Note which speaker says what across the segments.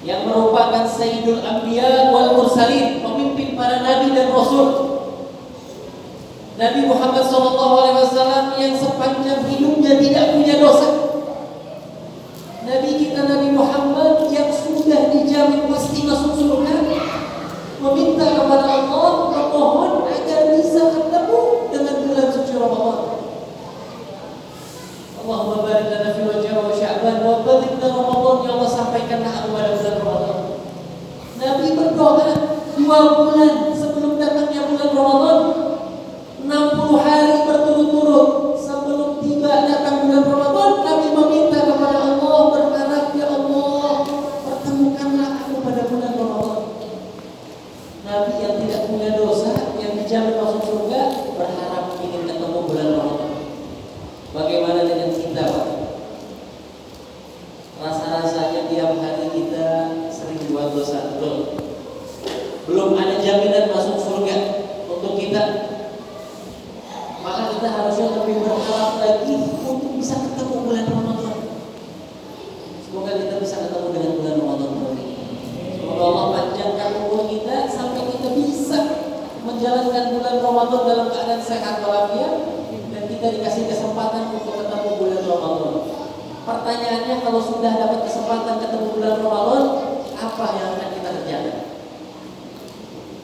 Speaker 1: yang merupakan Sayyidul Anbiya wal Mursalin, pemimpin para nabi dan rasul. Nabi Muhammad SAW yang sepanjang hidupnya tidak punya dosa. Nabi kita Nabi Muhammad yang sudah dijamin pasti masuk surga, meminta kepada Allah, memohon agar bisa ketemu dengan bulan suci Ramadan. Allahumma barik lana fi Rajab wa Sya'ban wa ballighna Ramadan, ya Allah sampaikanlah kepada bulan Ramadan. Nabi berdoa 2 bulan sebelum datangnya bulan Ramadan, 60 hari berturut-turut sebelum tiba datang bulan Ramadan, Nabi meminta kepada Allah, berharap, ya Allah pertemukanlah aku pada bulan Ramadan. Nabi yang tidak punya dosa, yang dijamin masuk surga, berharap ingin ketemu bulan Ramadan. Bagaimana dengan kita, Pak? Rasa-rasanya tiap hari kita sering buat dosa, betul? Belum ada jaminan masuk surga untuk kita. Maka kita harusnya lebih berharap lagi untuk bisa ketemu bulan Ramadan. Semoga kita bisa ketemu dengan bulan Ramadan. Semoga Allah panjangkan umur kita sampai kita bisa menjalankan bulan Ramadan dalam keadaan sehat walafiat, dan kita dikasih kesempatan untuk ketemu bulan Ramadan. Pertanyaannya, kalau sudah dapat kesempatan ketemu bulan Ramadan, apa yang akan kita kerjakan?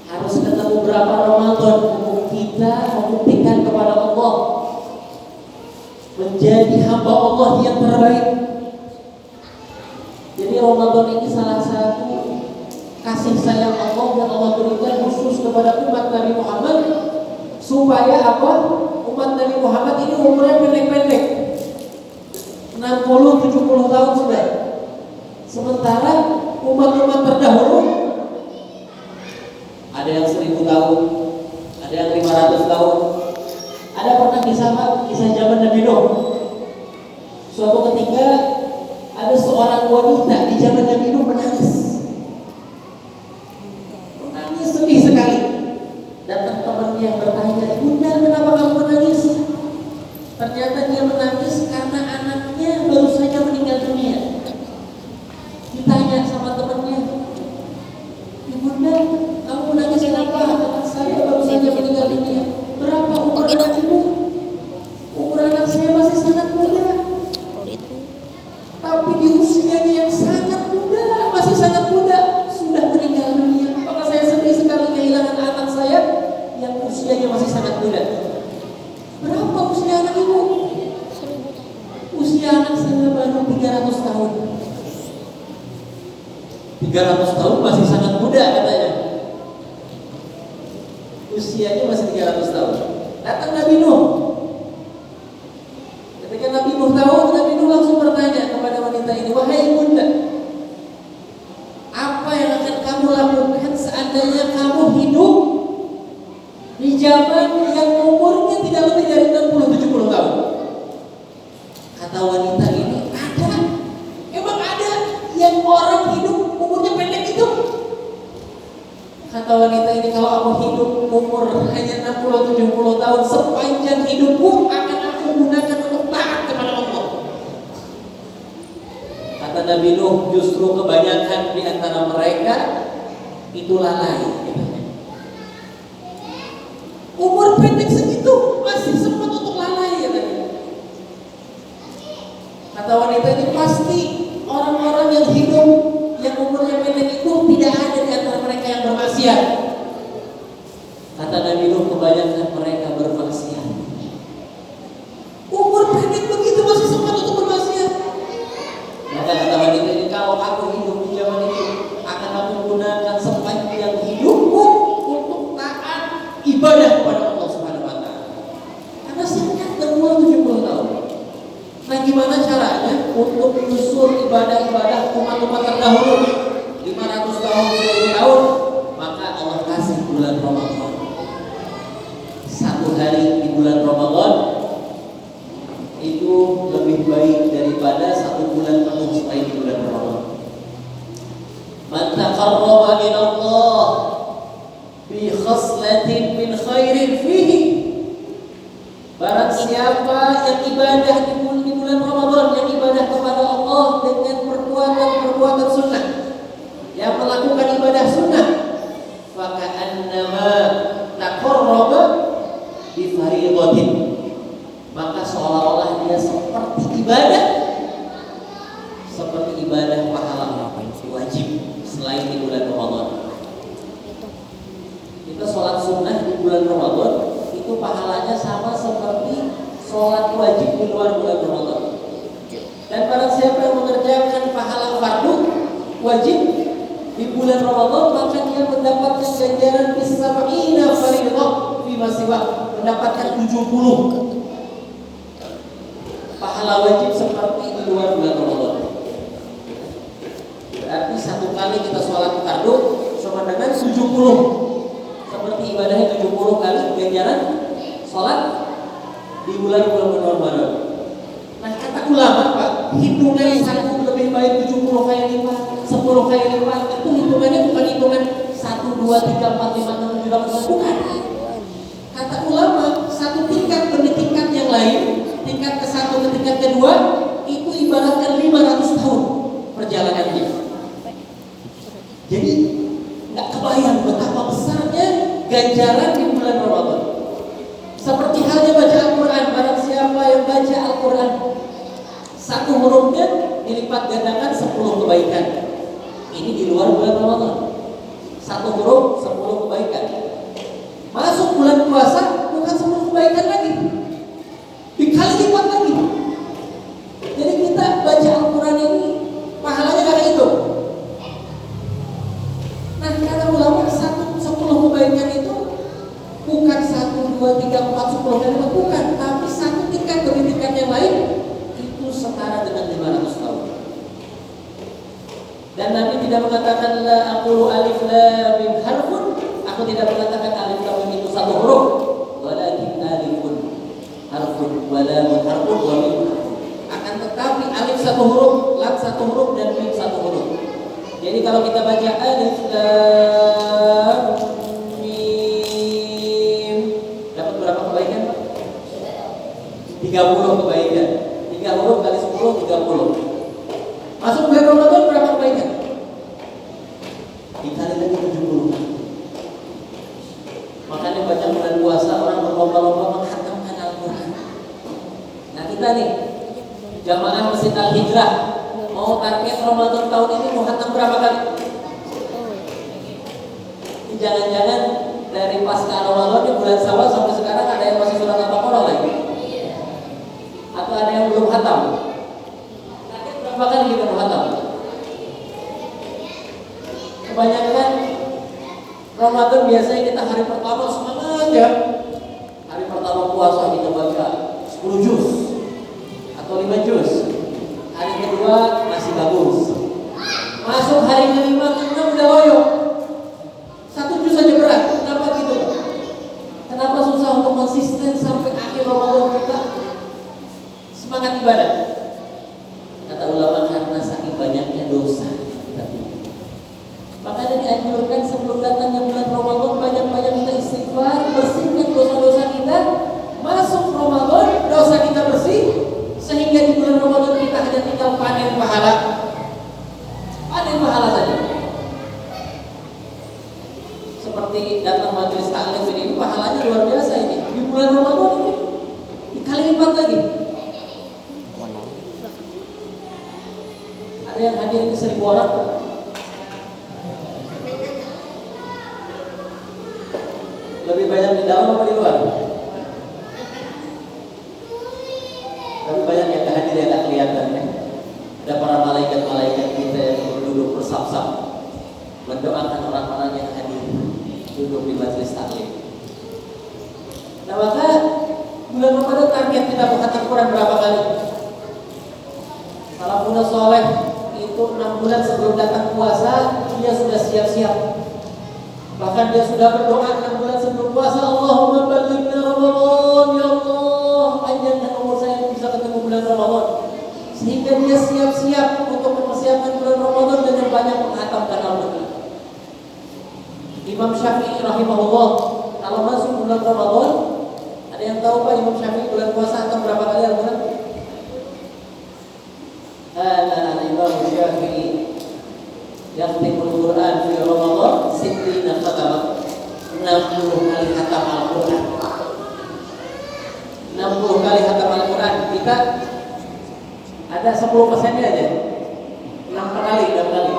Speaker 1: Harus ketemu berapa Ramadan untuk kita membuktikan kepada Allah menjadi hamba Allah yang terbaik. Jadi Ramadan ini salah satu kasih sayang Allah yang Allah berikan khusus kepada umat Nabi Muhammad, supaya apa? Umat Nabi Muhammad ini umurnya pendek-pendek, 60-70 tahun sudah. Sementara umat-umat terdahulu ada yang 1000 tahun, ada yang 500 tahun. Ada pernah kisah zaman Nabi Nuh. Suatu ketika ada seorang wanita di zaman Nabi Nuh menangis sedih sekali. Datang temannya yang bertanya, "Bunda, kenapa kamu menangis?" Ternyata dia menangis karena anaknya baru saja meninggal dunia. Ditanya sama temannya, "Bunda, kamu menangis kenapa? Anak saya baru saja meninggal dunia." "Berapa umur anak ibu?" "Umur anak saya masih sangat muda." "Tapi di usianya yang sangat muda, masih sangat muda, sudah meninggal dunia. Maka saya sedih sekali kehilangan anak saya yang usianya masih sangat muda." "Berapa usia anak ibu?" "Usia anak saya baru 300 tahun." 300 tahun masih sangat muda katanya. Usianya masih 300 tahun. Datang Nabi Nuh. Ketika Nabi Nuh tahu, Nabi Nuh langsung bertanya kepada wanita ini, "Wahai bunda, apa yang akan kamu lakukan seandainya kamu hidup di zaman yang umurnya tidak lebih dari 60-70 tahun?" Kata wanita ini, "Ada, emang ada yang orang hidup umurnya pendek itu?" Kata wanita ini, "Kalau aku hidup umur hanya 60-70 tahun, sepanjang hidupku akan aku gunakan untuk taat kepada Allah." Kata Nabi Nuh, "Justru kebanyakan di antara mereka itu lalai." Umur pendek segitu masih sempat untuk lalai, katanya. Kata wanita ini, "Pasti orang-orang yang hidup yang umurnya pendek itu tidak ada di antara mereka yang bermaksiat." Kata Nabi Nuh, "Kebanyakan mereka bermaksiat." Umur pendek begitu masih sempat untuk bermaksiat. Maka kata wanita ini, "Kalau aku hidup di zaman itu, akan aku gunakan sepanjang hidupku untuk taat ibadah kepada Allah Subhanahu wa Ta'ala." Karena sangat berumur 70 tahun. Nah, gimana caranya untuk menyusul ibadah-ibadah umat-umat terdahulu 500 tahun, 1000 tahun? Maka Allah kasih bulan Ramadan. 1 hari di bulan Ramadan itu lebih baik daripada 1 bulan penuh selain di bulan Ramadan. Man taqarraba ila Allah bi khaslatin min khairin fihi. Barang siapa yang ibadah di bulan Ramadan, yang ibadah kepada Allah dengan perbuatan-perbuatan sunnah, yang melakukan ibadah sunnah, faka'annama taqarraba bi fariidatin, maka seolah-olah dia seperti ibadah pahala wajib selain di bulan Ramadan. Kita sholat sunnah di bulan Ramadan itu pahalanya sama seperti sholat wajib di luar bulan Ramadan. Dan barang siapa yang mengerjakan pahala fardu wajib di bulan Ramadan, maka dia mendapatkan ganjaran bis-sab'ina fariidah fi ma siwa, mendapatkan 70 pahala wajib seperti di luar bulan Ramadan. Berarti satu kali kita sholat fardu sama dengan 70, seperti ibadahnya 70 kali ganjaran sholat di bulan Ramadan. Nah, kata ulama, Pak, hitungan satu lebih baik 70 kali lipat, 10 kali lipat, itu hitungannya bukan hitungan 1, 2, 3, 4, 5, 6, 7, 8, bukan. Kata ulama, satu tingkat demi tingkat yang lain, tingkat ke satu ke tingkat kedua, itu ibaratkan 500 tahun perjalanannya. Jadi nggak kebayang betapa besarnya ganjaran di bulan Ramadan. Seperti halnya baca Al-Quran, barang siapa yang baca Al-Quran, satu hurufnya dilipat gandakan 10 kebaikan. Ini di luar bulan Ramadan. Satu huruf 10 kebaikan. Masuk bulan puasa bukan 10 kebaikan lagi, dikali lipat lagi. Jadi kita baca Al-Quran ini pahalanya gak itu. Nah, kata ulama 10 kebaikan itu bukan 1, 2, 3, 4, 10 kali, bukan, tapi satu tingkat demi tingkat yang lain itu setara dengan 500 tahun. Dan Nabi tidak mengatakan la aqulu alif lam mim harfun, aku tidak mengatakan alif lam mim itu satu huruf, walakin alifun harfun wa lamun harfun wa mim harfun. Akan tetapi alif satu huruf, lam satu huruf, dan mim satu huruf. Jadi kalau kita baca alif lam mim, dapat berapa kebaikan? 30 kebaikan. 3 huruf kali 10, 30. Masuk bulan Ramadan berapa kebaikan? Dikali lagi 70. Makanya banyak bulan puasa orang berlomba-lomba menghatamkan Al-Quran. Nah, kita nih jamaah Masjid Al-Hijrah mau target Ramadan tahun ini mau khatam berapa kali? Jangan-jangan dari pasca Ramadan di bulan Syawal sampai sekarang ada yang masih surat Al-Baqarah lagi? Atau ada yang belum khatam? Target berapa kali kita mau khatam? Kebanyakan Ramadan biasanya kita hari pertama semangat ya. Hari pertama puasa kita baca 10 juz atau 5 juz. Hari kedua masih bagus. Masuk hari kelima, ke-6 udah loyo. 1 juz saja berat. Kenapa gitu? Kenapa susah untuk konsisten sampai akhir Ramadan kita semangat ibadah? Kata ulama, karena saking banyaknya dosa kita. Makanya dianjurkan sebelum datangnya bulan Ramadan banyak-banyak kita istighfar, bersihkan dosa-dosa kita. Masuk Ramadan dosa kita bersih, sehingga di bulan Ramadan kita hanya tinggal panen pahala. Panen pahala saja. Seperti datang majelis taklim ini pahalanya luar biasa ini. Di bulan Ramadan ini dikali lipat lagi. Ada yang hadir di 1000 orang. Lebih banyak di dalam apa di luar? Tapi banyak yang hadir yang tak kelihatan ya. Ada para malaikat-malaikat kita yang duduk bersab-sab mendoakan orang-orang yang hadir duduk di majelis taklim. Nah, maka bulan Ramadan target kita menghatam Quran berapa kali? Salafun saleh itu 6 bulan sebelum datang puasa dia sudah siap-siap. Bahkan dia sudah berdoa 6 bulan sebelum puasa, Allahumma ballighna Ramadan, ya Allah, panjangkan umur saya bisa ketemu bulan Ramadan. Sehingga dia siap-siap untuk mempersiapkan bulan Ramadan dengan banyak menghatamkan Al-Quran. Imam Syafi'i rahimahullah, kalau masuk bulan Ramadan, ada yang tahu Pak Imam Syafi'i bulan puasa hatam berapa kali Al-Quran? Imam Syafi'i yakhtimul Quran 60 kali khatam Al-Quran. 60 kali khatam Al-Quran. Kita ada 10%-nya aja. 6 kali, 6 kali.